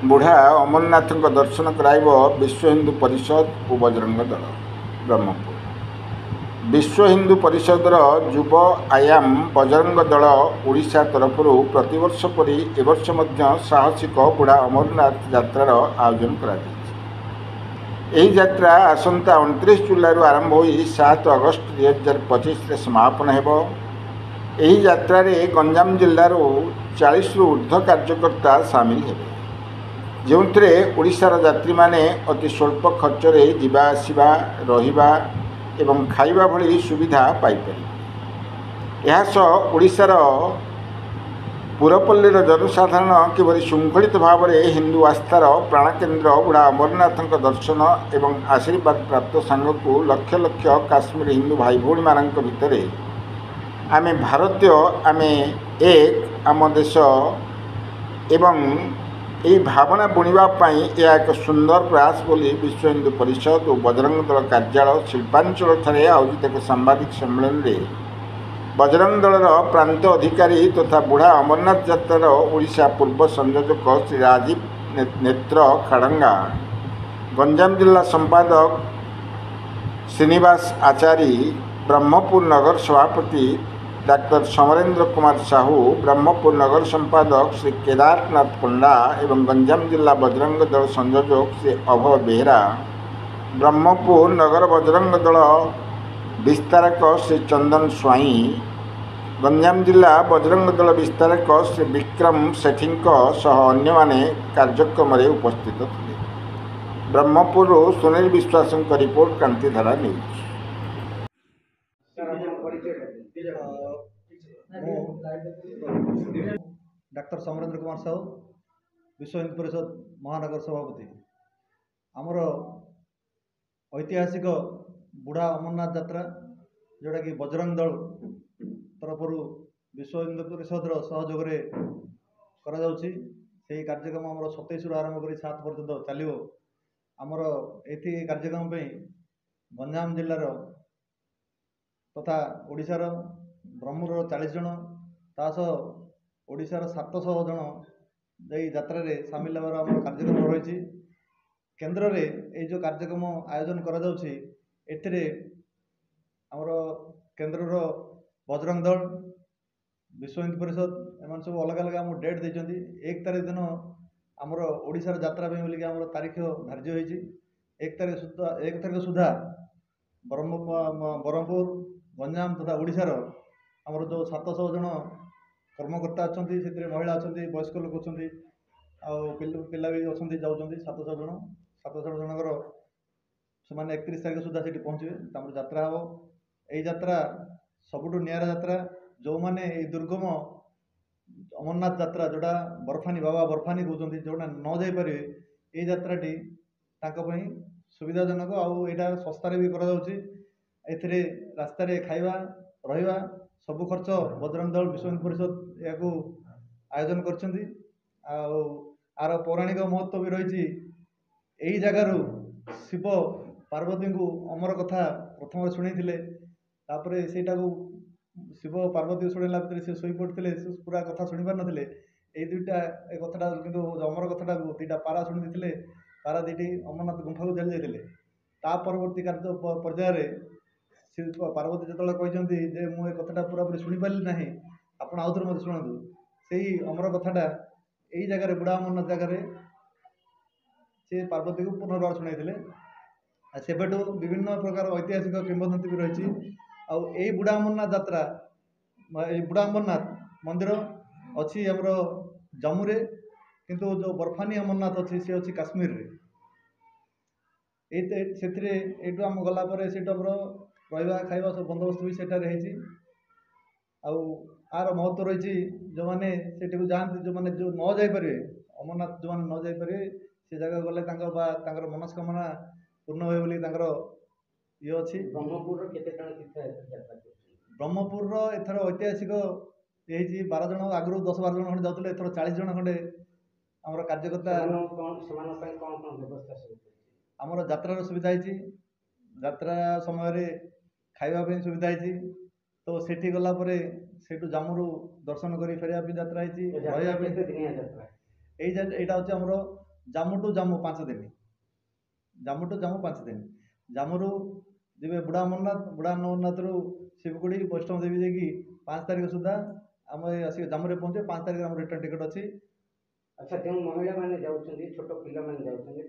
बुढ़ा अमरनाथ दर्शन कराइब विश्व हिंदू परिषद और बजरंग दल ब्रह्मपुर। विश्व हिंदू परिषदर युव आयाम बजरंग दल ओडिशा तरफ प्रतिवर्ष परी एवर्ष साहसिक बुढ़ा अमरनाथ यात्रार आयोजन करा। यह यात्रा आसंता 29 जुलाई आरंभ हो 7 अगस्त 2025 समापन हो। यह यात्रा रे गंजाम जिल्लार 40 रु ऊर्ध्व कार्यकर्ता सामिल हेबे, जो ओडिशार यात्री माने अति स्वल्प खर्च रे जिबा आसिबा रहिबा एवं खाइबा भली सुविधा पाइपर। यह ओडिशार पुरपल्लीर जनसाधारण किभली शृंखलित भाव में हिंदू आस्थार प्राणकेन्द्र बुढ़ा अमरनाथ दर्शन एवं आशीर्वाद प्राप्त सांगक लक्ष लक्ष काश्मीर हिंदू भाई भौणी मान भितर आमे भारतीय आमे एक आम देश एवं यही भावना बुणवाई यह एक सुंदर प्रयास बोली विश्व हिंदू परिषद और बजरंग दल कार्यालय शिल्पांचल ठारे आयोजित एक सांबादिक सम्मेलन में बजरंग दलर प्रांत अधिकारी तथा बुढ़ा अमरनाथ यात्रार ओडिशा पूर्व संयोजक श्री राजीव नेत्र खाड़ंगा, गंजाम जिला संपादक श्रीनिवास आचारी, ब्रह्मपुर नगर सभापति डॉक्टर समरेंद्र कुमार साहू, ब्रह्मपुर नगर संपादक श्री केदारनाथ पंडा एवं गंजाम जिला बजरंग दल संयोजक श्री अभय बेहरा, ब्रह्मपुर नगर बजरंग दल विस्तारक श्री चंदन स्वाई, गंजाम जिला बजरंग दल विस्तारक श्री विक्रम सेठी सह अन्य माने कार्यक्रम में उपस्थित थे। Brahmapur Sunil Biswas report Krantidhara news. Doctor Samarendra Kumar Sahu, Vishwa Hindu परिषद महानगर सभापति। आमर ऐतिहासिक बुढ़ा अमरनाथ यात्रा जोटा कि बजरंग दल तरफ विश्व हिंदू परिषद सहयोग से कार्यक्रम आम 27 रु आरंभ कर 7 पर्यटन चलो। आमर ये कार्यक्रम गंजाम जिलार तथा ओडिशार ब्रह्मपुर 40 जन तासह ओडिशार 700 जन यात्रा सामिल होवार आम कार्यक्रम रही। केन्द्र में ये जो कार्यक्रम आयोजन करा आमर केन्द्र बजरंग दल विश्व हिंदू परिषद एम सब अलग अलग आम डेट देते। 1 तारीख दिन आमर ओडिशार यात्रा बोलिक आमर तारीख धार्य होती। 1 तारीख सुधा ब्रह्मपुर गंजाम तथा ओडिशार आमर जो 700 जन कर्मकर्ता अच्छा से महिला अच्छा वयस्क लोक अच्छा पिला भी अच्छा जाऊँच 700 जन 700 जनकर से 31 तारीख सुधा से पहुँचे यात्रा हम। यही यात्रा सबुठ निरा यात्रा जो मैंने दुर्गम अमरनाथ यात्रा जोड़ा बर्फानी बाबा बर्फानी कहते जोड़ा न जापरि ये यात्राटी सुविधाजनक आईटा सस्तार भी कर रास्तार खाइबा रहा सबु खर्च बजरंग दल विश्व हिंदू परिषद या आयोजन कर पौराणिक महत्व भी रही। यही जगार शिव पार्वती को अमर कथा प्रथम शुणी तापर सेटा शिव पार्वती शुणला भितर से शोई पड़ते पूरा कथा शुणी पार ना। ये दुईटा कथा कि अमर कथा दुईटा पारा शुणी थे। पारा दीटी अमरनाथ गुंफा को चली जाते ता परवर्ती कार्य पर्यायर शिव पार्वती जो कहते जे मुझे कथा पूरापूरी शुणी पारि ना आप आउ थे मत शुणु से अमर कथाटा यही जगह बुढ़ा अमरनाथ जगह से पार्वती को पुनर्बार शुणी सेबेठू विभिन्न प्रकार ऐतिहासिक किंवदंती भी रही। आई बुढ़ा अमरनाथ यात्रा बुढ़ा अमरनाथ मंदिर अच्छी आमर जम्मू रे किंतु जो बर्फानी अमरनाथ अच्छी सी अच्छी काश्मीर रे से आम गलापर से रहा खाଇବା सब बंदोबस्त भी सेठार आर महत्व रही। जो मैंने सेठी को जाती जो मैंने जो न जापर अमरनाथ जो मैंने न जापर से जगह गले मनस्कामना पूर्ण हुए बोली ये अच्छी। ब्रह्मपुर एथर ऐतिहासिक ये 12 जन आगु 10-12 जन खंडे जाते एथर 40 जन खंडे आमर कार्यकर्ता आमर यात्रार सुविधा है यात्रा समय खाइबा सुविधा है तो सेठी गला परे सेठू जामुरू दर्शन कर फेरिया यात्रा यहाँ हूँ आमर जामु टू जामु 5 दिन जामु टू जामु 5 दिन जामुरू जी बुढ़ा अमरनाथ रू शिवगुड़ी वैष्णव देवी जाकि 5 तारीख सुधा आम आसिक जामुरे पहुँचे 5 तारीख आम रिटर्न टिकट अच्छी। अच्छा जो महिला मैंने जाऊँगी छोट पिला मैंने जाऊँगी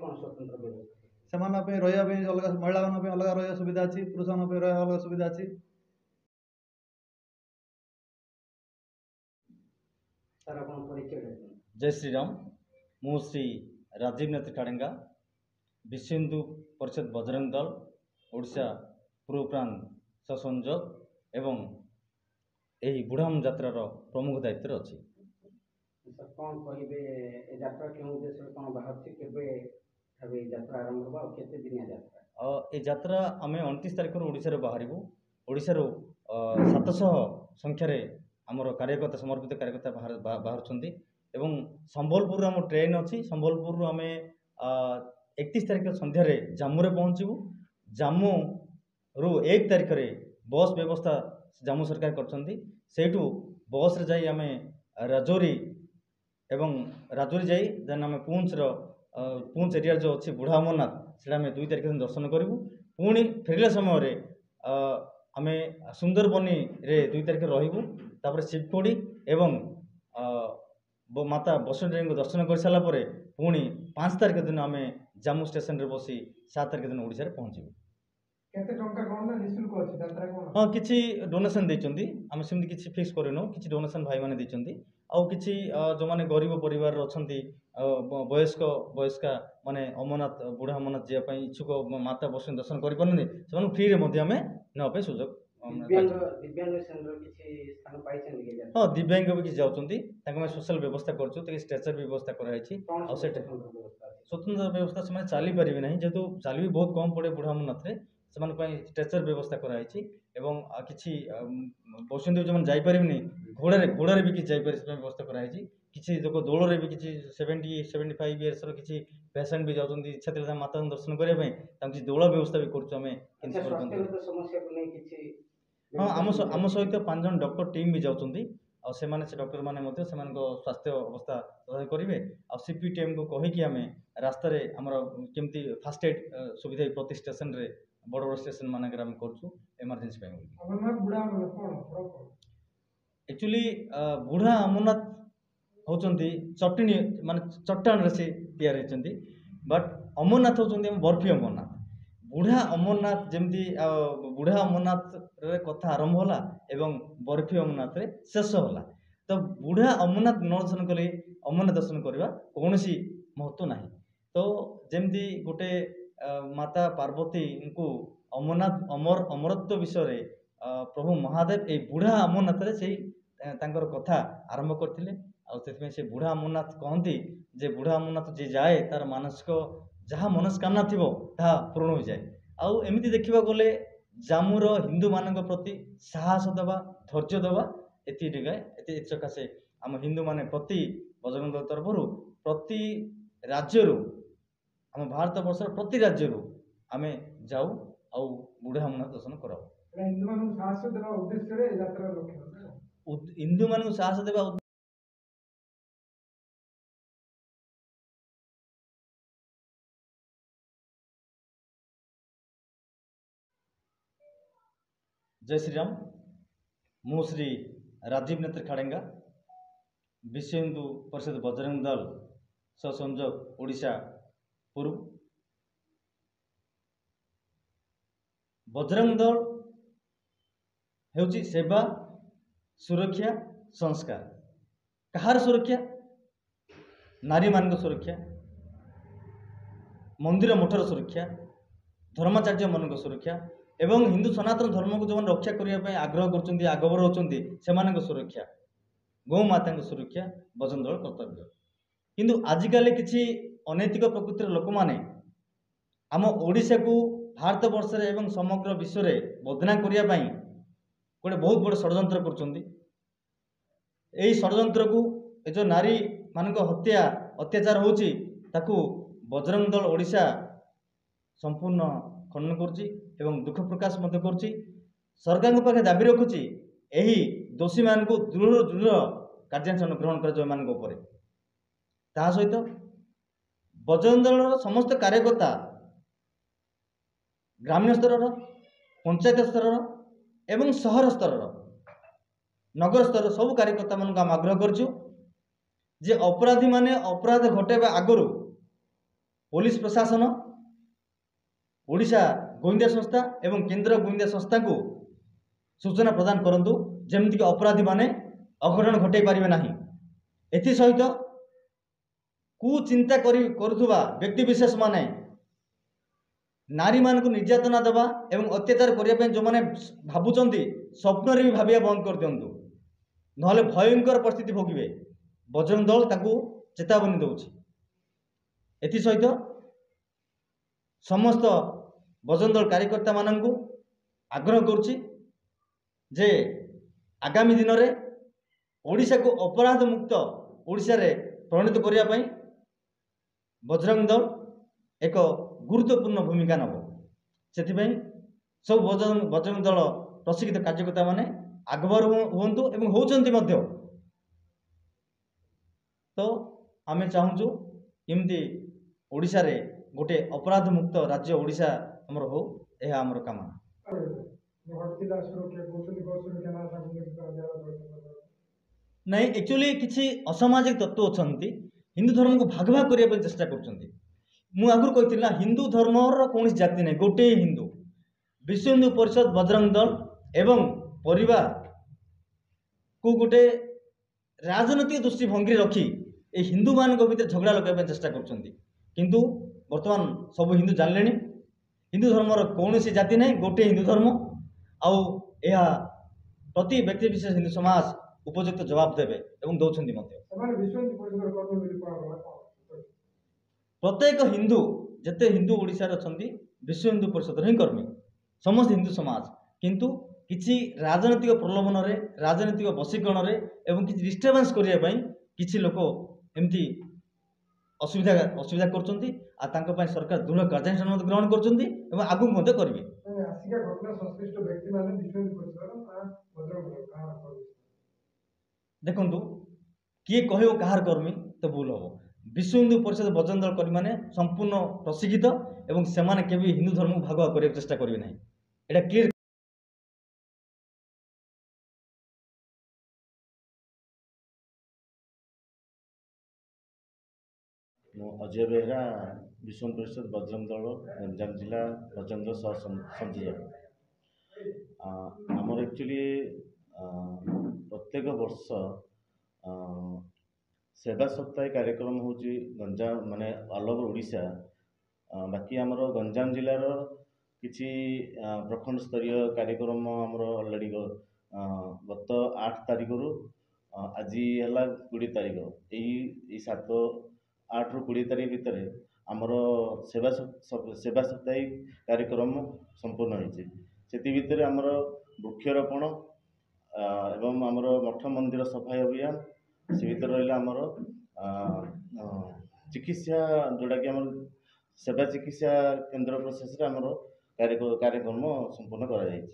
कौन स्वतंत्र व्यवस्था से रहा अलग महिला अलग रहा सुविधा अच्छी पुरुष रहा अलग सुविधा अच्छी। सर आप परिचय जय श्री राम मु श्री राजीव नाथ काड़ेंगा विश्व हिंदू परिषद बजरंग दल ओडिशा पूर्व प्रांत सहसंयोजक एवं यही बुढ़ाम यात्रार प्रमुख दायित्व अच्छी। सर कौन कहे यात्रा क्यों उद्देश्य कौन बाहर यात्रा आरंभ होगा केते दिन यात्रा ये यात्रा आम 29 तारिख ओडिशा बाहर ओडिशा 700 संख्यार आमर कार्यकर्ता समर्पित कार्यकर्ता बाहर एवं संबलपुर आम ट्रेन अच्छी संबलपुर आम 31 तारिख संध्यार जामुरे पहुँचू जामु रु 1 तारिख बस व्यवस्था जामु सरकार कर बस रे जाई आम राजौरी एवं राजौरी जाई देन आम पुंछ एरिया जो अच्छी बुढ़ा अमरनाथ से आम 2 तारिख दिन दर्शन करूँ पुणी फेरला समय आम सुंदरबनी रे 2 तारिख रही तापर शिवकोड़ी एवं माता वैष्णो देवी को दर्शन कर सारापर पुणी 5 तारिख दिन आम जामु स्टेशन रे बसी 7 तारिख दिन ओडिशा रे पहुँचू। हाँ किसी डोनेशन देइचंदी आम सेमती किसी फिक्स करनो किसी डोनेशन भाई माने देइचंदी आउ किसी जो माने गरीब परिवार अछंती वयस्का माने अमरनाथ बुढ़ा अमरनाथ जे पई इच्छुक माता वैष्णो दर्शन करि परनदि सेमान फ्री रे मध्य आमे न पे सुजोग दिव्यांग सेंटर किसी स्थान पाइछन के जा हाँ दिव्यांग भी किसी जाउचंती ताके में सोशल व्यवस्था करछु ते स्ट्रेचर व्यवस्था कराई छी आ सेट स्वतंत्र व्यवस्था से चली पारे ना जेहेतु चल भी बहुत कम पड़े बुढ़ा अमरनाथ रे स्ट्रेचर व्यवस्था कराई एवं किसी वैष्णो जो जापर घोड़े भी किसी जापर व्यवस्था कराई किसी लोक दौड़ भी किसी 70-75 इयर्स किसी पेसेंट भी जाऊँगी इच्छा माता दर्शन करने किसी दौड़ व्यवस्था भी हाँ आम सहित 5 जन डॉक्टर टीम भी जाऊँगी से डॉक्टर मैंने स्वास्थ्य अवस्था करेंगे आ सीपीटीएम को कहीकि आम रास्तार आमर केमती फास्ट एड सुविधा प्रति स्टेशन रे बड़ बड़ स्टेशन मानक करमरजेन्सी एक्चुअली बुढ़ा अमरनाथ होचंती चटनी माने चट्टान से तैयार होचंती बट अमरनाथ होचंती बर्फी अमरनाथ बुढ़ा अमरनाथ जमती बुढ़ा अमरनाथ रे कथा आरंभ होला एवं बर्फी अमरनाथ रे शेष होला तो बुढ़ा अमरनाथ न दर्शन कले अमरनाथ दर्शन करवा कौन महत्व नहीं तो जमती गोटे माता पार्वती को अमरनाथ अमरत्व विषय प्रभु महादेव ए बुढ़ा अमरनाथ रे से कथा आरंभ करथिले आ से बुढ़ा अमरनाथ कहती जे बुढ़ा अमरनाथ जे जाए तार मानसिक जहाँ मनस्कामना थी पूर्ण हो जाए आउ एमती देखा गले जामुर हिंदू मान प्रति साहस देवा धैर्य देवा ये सकाशे आम हिंदू माने प्रति बजरंग दल तरफ प्रति राज्य आम भारत वर्ष प्रति राज्य आम जाऊ आउ बुढ़ा अमरनाथ दर्शन कराऊ हिंदू मान साहस देवा जय श्री राम मु श्री राजीव नाथ काड़ेंगा विश्व हिंदू परिषद बजरंग दल सहसंयोजक ओडिशा पूर्व बजरंग दल हेउची सेवा सुरक्षा संस्कार कहार सुरक्षा नारी मान सुरक्षा मंदिर मठर सुरक्षा धर्माचार्य मान सुरक्षा एवं हिंदू सनातन धर्म को जो रक्षा करने आग्रह कर आगवर होती से सुरक्षा गौ माता सुरक्षा बजरंग दल कर्तव्य किंतु आजिकल किसी अनैतिक प्रकृतिर लोक मैंने आम ओडिशा को भारत वर्ष एवं समग्र विश्व में बदनाम करने गोटे बहुत बड़ षड्यंत्र कर षड्यंत्र को जो नारी ମାନଙ୍କ ହତ୍ୟା ଅତ୍ୟାଚାର ହେଉଛି ତାକୁ ବଜରଙ୍ଗ ଦଳ ଓଡ଼ିଶା ସମ୍ପୂର୍ଣ୍ଣ ଖଣ୍ଡନ କରୁଛି ଏବଂ ଦୁଃଖ ପ୍ରକାଶ ମଧ୍ୟ କରୁଛି। ସରକାରଙ୍କ ପାଖରେ ଦାବି ରଖୁଛି ଏହି ଦୋଷୀମାନଙ୍କୁ ଦୃଢ଼ କାର୍ଯ୍ୟାନୁଷ୍ଠାନ ଗ୍ରହଣ କରାଯିବ ଏମାନଙ୍କ ଉପରେ। ତାହା ସହିତ ବଜରଙ୍ଗ ଦଳର ସମସ୍ତ କାର୍ଯ୍ୟକର୍ତ୍ତା ଗ୍ରାମୀଣ ସ୍ତରର, ପଞ୍ଚାୟତ ସ୍ତରର ଏବଂ ସହର ସ୍ତରର, ନଗର ସ୍ତରର ସବୁ କାର୍ଯ୍ୟକର୍ତ୍ତାମାନଙ୍କୁ ଆମେ ଆଗ୍ରହ କରୁଛୁ ଯେ ଅପରାଧୀମାନେ ଅପରାଧ ଘଟାଇବା ଆଗରୁ ପୋଲିସ ପ୍ରଶାସନ, ଓଡ଼ିଶା ଗୋଇନ୍ଦା ସଂସ୍ଥା ଏବଂ କେନ୍ଦ୍ର ଗୋଇନ୍ଦା ସଂସ୍ଥାକୁ ସୂଚନା ପ୍ରଦାନ କରନ୍ତୁ, ଯେମିତିକି ଅପରାଧୀମାନେ ଅଘଟଣ ଘଟାଇ ପାରିବେ ନାହିଁ। ଏଥିସହିତ କୁଚିନ୍ତା କରୁଥିବା ବ୍ୟକ୍ତିବିଶେଷ ମାନେ ନାରୀମାନଙ୍କୁ ନିର୍ଯାତନା ଦେବା ଏବଂ ଅତ୍ୟାଚାର କରିବା ପାଇଁ ଯେଉଁମାନେ ଭାବୁଛନ୍ତି ସ୍ୱପ୍ନରେ ବି ଭାବିବା ବନ୍ଦ କରିଦିଅନ୍ତୁ, ନହେଲେ ଭୟଙ୍କର ପରିସ୍ଥିତି ଭୋଗିବେ। ବଜରଙ୍ଗ ଦଳ ତାକୁ ଚେତାବନୀ ଦେଉଛି। ଏଥିସହିତ ସମସ୍ତ ବଜରଙ୍ଗ ଦଳ କାର୍ଯ୍ୟକର୍ତ୍ତା ମାନଙ୍କୁ ଆଗ୍ରହ କରୁଛି ଯେ ଆଗାମୀ ଦିନରେ ଓଡ଼ିଶାକୁ ଅପରାଧ ମୁକ୍ତ ଓଡ଼ିଶାରେ ପରିଣତ କରିବା ପାଇଁ ବଜରଙ୍ଗ ଦଳ ଏକ ଗୁରୁତ୍ୱପୂର୍ଣ୍ଣ ଭୂମିକା ନେବ। ସେଥିପାଇଁ ସବୁ ବଜରଙ୍ଗ ଦଳ ପ୍ରଶିକ୍ଷିତ କାର୍ଯ୍ୟକର୍ତ୍ତା ମାନେ ଆଗଭର ହୁଅନ୍ତୁ ଏବଂ ହେଉଛନ୍ତି ମଧ୍ୟ। ତ ଆମେ ଚାହୁଁଛୁ ଏମିତି ଓଡ଼ିଶାରେ ଗୋଟେ ଅପରାଧ ମୁକ୍ତ ରାଜ୍ୟ ଓଡ଼ିଶା ଆମର ହଉ, ଏହା ଆମର କାମନା। ନାଇଁ, ଆକ୍ଚୁଆଲି କିଛି ଅସାମାଜିକ ତତ୍ତ୍ୱ ଅଛନ୍ତି ହିନ୍ଦୁ ଧର୍ମକୁ ଭାଗ ଭାଗ କରିବା ପାଇଁ ଚେଷ୍ଟା କରୁଛନ୍ତି। ମୁଁ ଆଗରୁ କହିଥିଲି ନା, ହିନ୍ଦୁ ଧର୍ମର କୌଣସି ଜାତି ନାହିଁ, ଗୋଟିଏ ହିନ୍ଦୁ। ବିଶ୍ୱ ହିନ୍ଦୁ ପରିଷଦ, ବଜରଙ୍ଗ ଦଳ ଏବଂ ପରିବାରକୁ ଗୋଟେ ରାଜନୈତିକ ଦୃଷ୍ଟିଭଙ୍ଗୀରେ ରଖି ଏ ହିନ୍ଦୁମାନଙ୍କ ଭିତରେ ଝଗଡ଼ା ଲଗାଇବା ପାଇଁ ଚେଷ୍ଟା କରୁଛନ୍ତି। କିନ୍ତୁ ବର୍ତ୍ତମାନ ସବୁ ହିନ୍ଦୁ ଜାଣିଲେଣି ହିନ୍ଦୁ ଧର୍ମର କୌଣସି ଜାତି ନାହିଁ, ଗୋଟିଏ ହିନ୍ଦୁ ଧର୍ମ। ଆଉ ଏହା ପ୍ରତି ବ୍ୟକ୍ତି ବିଶେଷ ହିନ୍ଦୁ ସମାଜ ଉପଯୁକ୍ତ ଜବାବ ଦେବେ ଏବଂ ଦେଉଛନ୍ତି ମଧ୍ୟ। ପ୍ରତ୍ୟେକ ହିନ୍ଦୁ, ଯେତେ ହିନ୍ଦୁ ଓଡ଼ିଶାରେ ଅଛନ୍ତି, ବିଶ୍ୱ ହିନ୍ଦୁ ପରିଷଦର ହିଁ କର୍ମୀ, ସମସ୍ତ ହିନ୍ଦୁ ସମାଜ। କିନ୍ତୁ କିଛି ରାଜନୈତିକ ପ୍ରଲୋଭନରେ, ରାଜନୈତିକ ବଶୀକରଣରେ ଏବଂ କିଛି ଡିଷ୍ଟର୍ବାନ୍ସ କରିବା ପାଇଁ କିଛି ଲୋକ ଏମିତି ଅସୁବିଧା କରୁଛନ୍ତି। ଆଉ ତାଙ୍କ ପାଇଁ ସରକାର ଦୃଢ଼ କାର୍ଯ୍ୟାନୁଷ୍ଠାନ ମଧ୍ୟ ଗ୍ରହଣ କରୁଛନ୍ତି ଏବଂ ଆଗକୁ ମଧ୍ୟ କରିବେ। ଦେଖନ୍ତୁ, କିଏ କହିବ କାହାର କର୍ମୀ ତ ଭୁଲ ହବ। ବିଶ୍ୱ ହିନ୍ଦୁ ପରିଷଦ ବଜରଙ୍ଗ ଦଳ କର୍ମୀମାନେ ସମ୍ପୂର୍ଣ୍ଣ ପ୍ରଶିକ୍ଷିତ ଏବଂ ସେମାନେ କେବେ ହିନ୍ଦୁ ଧର୍ମକୁ ଭାଗ ଭାଗ କରିବାକୁ ଚେଷ୍ଟା କରିବେ ନାହିଁ, ଏଇଟା କ୍ଲିୟର। ମୁଁ ଅଜୟ ବେହେରା, ବିଶ୍ୱ ହିନ୍ଦୁ ପରିଷଦ ବଜରଙ୍ଗ ଦଳ ଗଞ୍ଜାମ ଜିଲ୍ଲା ବଜରଙ୍ଗ ଦଳ ସହ ସଂଯୋଜକ। ଆମର ଆକ୍ଚୁଆଲି ପ୍ରତ୍ୟେକ ବର୍ଷ ସେବା ସପ୍ତାହ କାର୍ଯ୍ୟକ୍ରମ ହେଉଛି ଗଞ୍ଜାମ, ମାନେ ଅଲ୍ ଓଭର ଓଡ଼ିଶା। ବାକି ଆମର ଗଞ୍ଜାମ ଜିଲ୍ଲାର କିଛି ପ୍ରଖଣ୍ଡ ସ୍ତରୀୟ କାର୍ଯ୍ୟକ୍ରମ ଆମର ଅଲରେଡ଼ି ଗତ 8 ତାରିଖରୁ ଆଜି ହେଲା 20 ତାରିଖ, ଏଇ 8ରୁ 20 ତାରିଖ ଭିତରେ ଆମର ସେବା ସପ୍ତାହୀ କାର୍ଯ୍ୟକ୍ରମ ସମ୍ପୂର୍ଣ୍ଣ ହୋଇଛି। ସେଥି ଭିତରେ ଆମର ବୃକ୍ଷରୋପଣ ଏବଂ ଆମର ମଠ ମନ୍ଦିର ସଫାଇ ଅଭିଯାନ, ସେ ଭିତରେ ରହିଲା ଆମର ଚିକିତ୍ସା, ଯେଉଁଟାକି ଆମର ସେବା ଚିକିତ୍ସା କେନ୍ଦ୍ର ପ୍ରୋସେସରେ ଆମର କାର୍ଯ୍ୟକ୍ରମ ସମ୍ପୂର୍ଣ୍ଣ କରାଯାଇଛି।